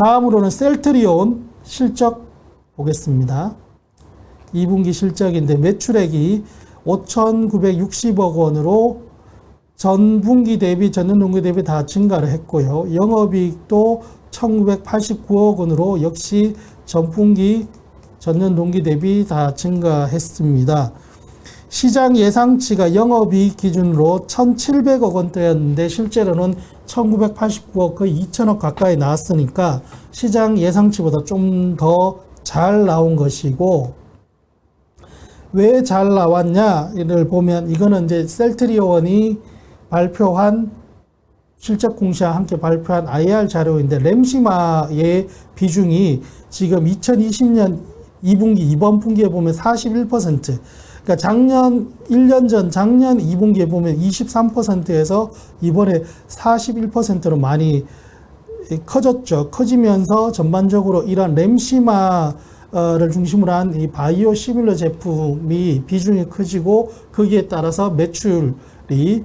다음으로는 셀트리온 실적 보겠습니다. 2분기 실적인데 매출액이 5,960억 원으로 전분기 대비, 전년 동기 대비 다 증가를 했고요. 영업이익도 1,989억 원으로 역시 전분기, 전년 동기 대비 다 증가했습니다. 시장 예상치가 영업이익 기준으로 1,700억 원대였는데 실제로는 1,989억, 거의 2,000억 가까이 나왔으니까 시장 예상치보다 좀 더 잘 나온 것이고, 왜 잘 나왔냐를 보면 이거는 이제 셀트리온이 발표한 실적 공시와 함께 발표한 IR 자료인데, 램시마의 비중이 지금 2020년 2분기, 이번 분기에 보면 41%, 그러니까 작년 1년 전 작년 2분기에 보면 23%에서 이번에 41%로 많이 커졌죠. 커지면서 전반적으로 이런 램시마를 중심으로 한 이 바이오 시밀러 제품이 비중이 커지고 거기에 따라서 매출이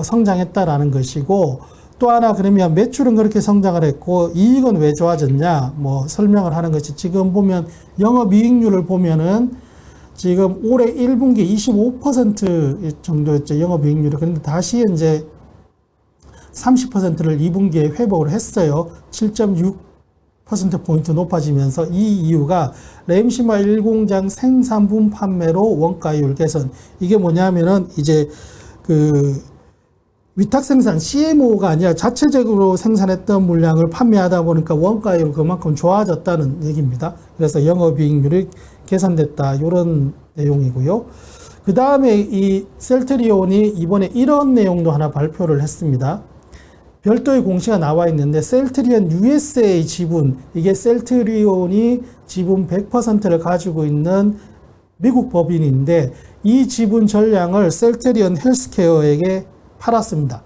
성장했다라는 것이고, 또 하나 그러면 매출은 그렇게 성장을 했고 이익은 왜 좋아졌냐 뭐 설명을 하는 것이, 지금 보면 영업이익률을 보면은 지금 올해 1분기 25% 정도였죠, 영업이익률이. 그런데 다시 이제 30%를 2분기에 회복을 했어요. 7.6%포인트 높아지면서, 이 이유가 램시마 1공장 생산분 판매로 원가율 개선. 이게 뭐냐면은 이제 그 위탁 생산, CMO가 아니라 자체적으로 생산했던 물량을 판매하다 보니까 원가율이 그만큼 좋아졌다는 얘기입니다. 그래서 영업이익률이 개선됐다, 이런 내용이고요. 그 다음에 이 셀트리온이 이번에 이런 내용도 하나 발표를 했습니다. 별도의 공시가 나와 있는데, 셀트리온 USA 지분, 이게 셀트리온이 지분 100%를 가지고 있는 미국 법인인데, 이 지분 전량을 셀트리온 헬스케어에게 팔았습니다.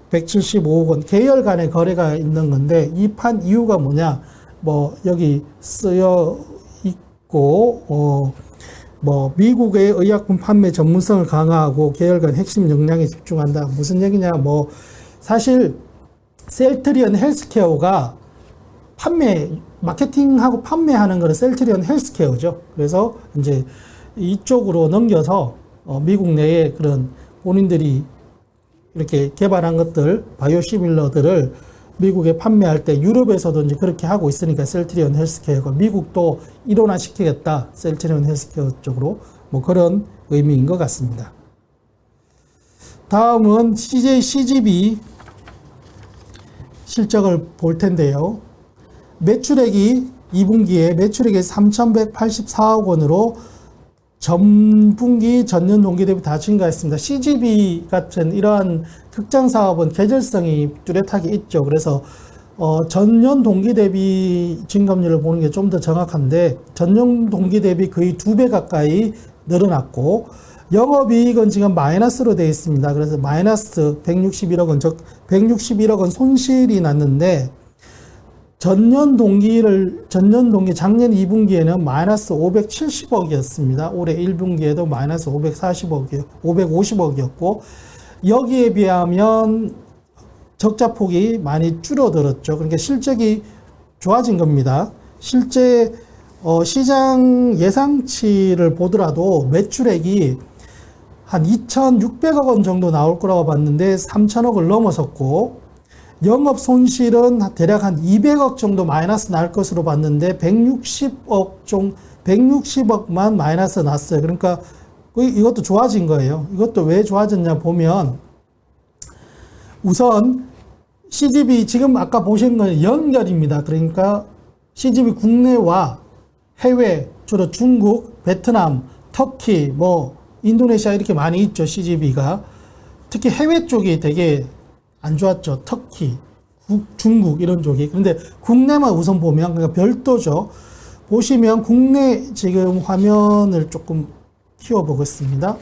175억 원. 계열 간의 거래가 있는 건데, 이 판 이유가 뭐냐, 뭐 여기 쓰여 있고, 뭐 미국의 의약품 판매 전문성을 강화하고 계열 간 핵심 역량에 집중한다. 무슨 얘기냐, 뭐 사실 셀트리온 헬스케어가 마케팅하고 판매하는 거는 셀트리온 헬스케어죠. 그래서 이제 이쪽으로 넘겨서 미국 내에 그런 본인들이 이렇게 개발한 것들, 바이오시밀러들을 미국에 판매할 때 유럽에서도 이제 그렇게 하고 있으니까 셀트리온 헬스케어가 미국도 일원화시키겠다, 셀트리온 헬스케어 쪽으로, 뭐 그런 의미인 것 같습니다. 다음은 CGV 실적을 볼 텐데요. 매출액이 2분기에 매출액이 3,184억 원으로 전분기 전년 동기 대비 다 증가했습니다. CGV 같은 이러한 극장 사업은 계절성이 뚜렷하게 있죠. 그래서 전년 동기 대비 증감률을 보는 게 좀 더 정확한데, 전년 동기 대비 거의 2배 가까이 늘어났고, 영업이익은 지금 마이너스로 되어 있습니다. 그래서 마이너스 161억 원, 즉 161억 원 손실이 났는데, 작년 2분기에는 마이너스 570억이었습니다. 올해 1분기에도 마이너스 550억이었고, 여기에 비하면 적자폭이 많이 줄어들었죠. 그러니까 실적이 좋아진 겁니다. 실제 시장 예상치를 보더라도 매출액이 한 2,600억 원 정도 나올 거라고 봤는데 3,000억을 넘어섰고, 영업 손실은 대략 한 200억 정도 마이너스 날 것으로 봤는데 160억만 마이너스 났어요. 그러니까 이것도 좋아진 거예요. 이것도 왜 좋아졌냐 보면, 우선 CGV 지금 아까 보신 건 연결입니다. 그러니까 CGV 국내와 해외, 주로 중국, 베트남, 터키, 뭐 인도네시아 이렇게 많이 있죠, CGV가. 특히 해외 쪽이 되게 안 좋았죠. 터키, 중국 이런 쪽이. 그런데 국내만 우선 보면, 그러니까 별도죠. 보시면 국내 지금 화면을 조금 키워보겠습니다.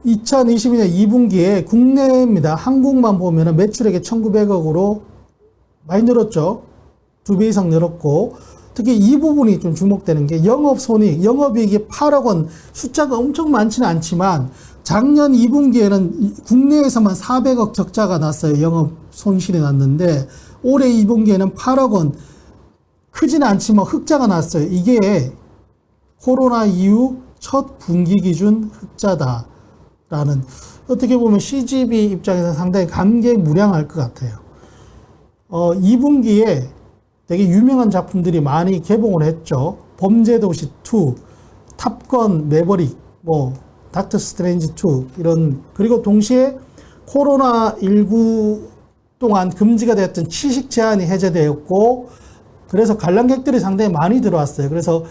2022년 2분기에 국내입니다. 한국만 보면 매출액이 1,900억으로 많이 늘었죠. 2배 이상 늘었고, 특히 이 부분이 좀 주목되는 게 영업손익, 영업이익이 8억 원, 숫자가 엄청 많지는 않지만 작년 2분기에는 국내에서만 400억 적자가 났어요. 영업 손실이 났는데 올해 2분기에는 8억 원, 크지는 않지만 흑자가 났어요. 이게 코로나 이후 첫 분기 기준 흑자다라는, 어떻게 보면 CGV 입장에서 상당히 감개무량할 것 같아요. 2분기에 되게 유명한 작품들이 많이 개봉을 했죠. 범죄도시 2, 탑건 매버릭, 뭐 닥터 스트레인지 2 이런, 그리고 동시에 코로나19 동안 금지가 되었던 취식 제한이 해제되었고, 그래서 관람객들이 상당히 많이 들어왔어요. 그래서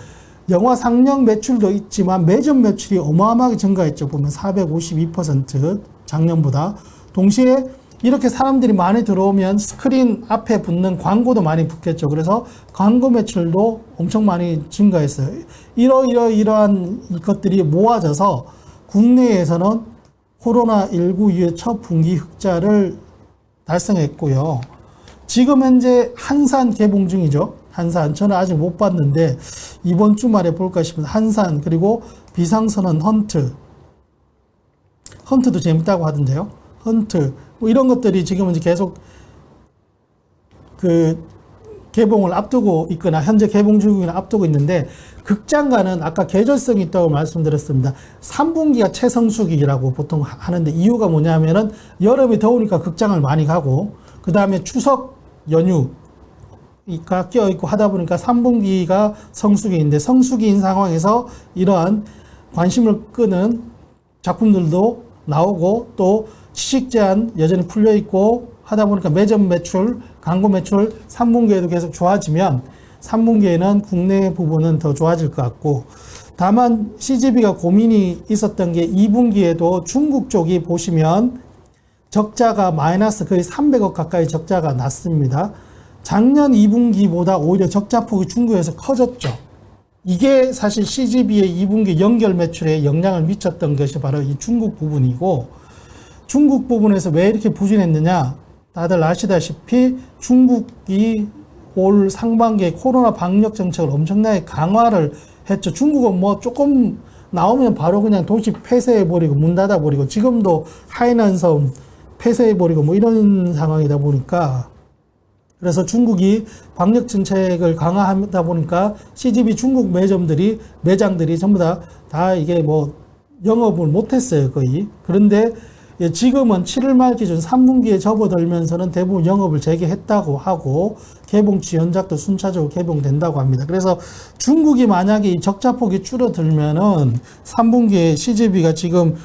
영화 상영 매출도 있지만 매점 매출이 어마어마하게 증가했죠. 보면 452% 작년보다. 동시에 이렇게 사람들이 많이 들어오면 스크린 앞에 붙는 광고도 많이 붙겠죠. 그래서 광고 매출도 엄청 많이 증가했어요. 이러한 것들이 모아져서 국내에서는 코로나19 이후에 첫 분기 흑자를 달성했고요. 지금 현재 한산 개봉 중이죠. 한산. 저는 아직 못 봤는데 이번 주말에 볼까 싶은 한산, 그리고 비상선언 헌트도 재밌다고 하던데요. 헌트. 뭐 이런 것들이 지금 이제 계속 그 개봉을 앞두고 있거나 현재 개봉 중이나 앞두고 있는데, 극장가는 아까 계절성이 있다고 말씀드렸습니다. 3분기가 최성수기라고 보통 하는데, 이유가 뭐냐면은 여름이 더우니까 극장을 많이 가고, 그 다음에 추석 연휴가 껴있고 하다 보니까 3분기가 성수기인데, 성수기인 상황에서 이러한 관심을 끄는 작품들도 나오고, 또 취식 제한 여전히 풀려 있고 하다 보니까 매점 매출, 광고 매출 3분기에도 계속 좋아지면 3분기에는 국내 부분은 더 좋아질 것 같고, 다만 CGV가 고민이 있었던 게 2분기에도 중국 쪽이 보시면 적자가 마이너스 거의 300억 가까이 적자가 났습니다. 작년 2분기보다 오히려 적자폭이 중국에서 커졌죠. 이게 사실 CGV의 2분기 연결 매출에 영향을 미쳤던 것이 바로 이 중국 부분이고, 중국 부분에서 왜 이렇게 부진했느냐, 다들 아시다시피 중국이 올 상반기에 코로나 방역 정책을 엄청나게 강화를 했죠. 중국은 뭐 조금 나오면 바로 그냥 도시 폐쇄해버리고 문 닫아버리고, 지금도 하이난섬 폐쇄해버리고 뭐 이런 상황이다 보니까, 그래서 중국이 방역 정책을 강화하다 보니까 CGV 중국 매장들이 전부 다 이게 뭐 영업을 못했어요, 거의. 그런데 지금은 7월 말 기준 3분기에 접어들면서는 대부분 영업을 재개했다고 하고, 개봉 지연작도 순차적으로 개봉된다고 합니다. 그래서 중국이 만약에 이 적자폭이 줄어들면은 3분기에 CGV가 지금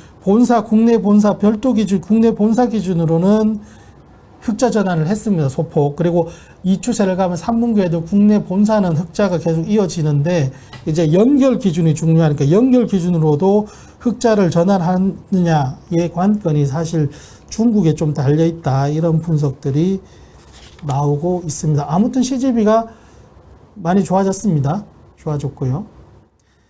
국내 본사 별도 기준, 국내 본사 기준으로는 흑자 전환을 했습니다, 소폭. 그리고 이 추세를 가면 3분기에도 국내 본사는 흑자가 계속 이어지는데, 이제 연결 기준이 중요하니까 연결 기준으로도 흑자를 전환하느냐의 관건이 사실 중국에 좀 달려있다, 이런 분석들이 나오고 있습니다. 아무튼 CGV가 많이 좋아졌습니다. 좋아졌고요.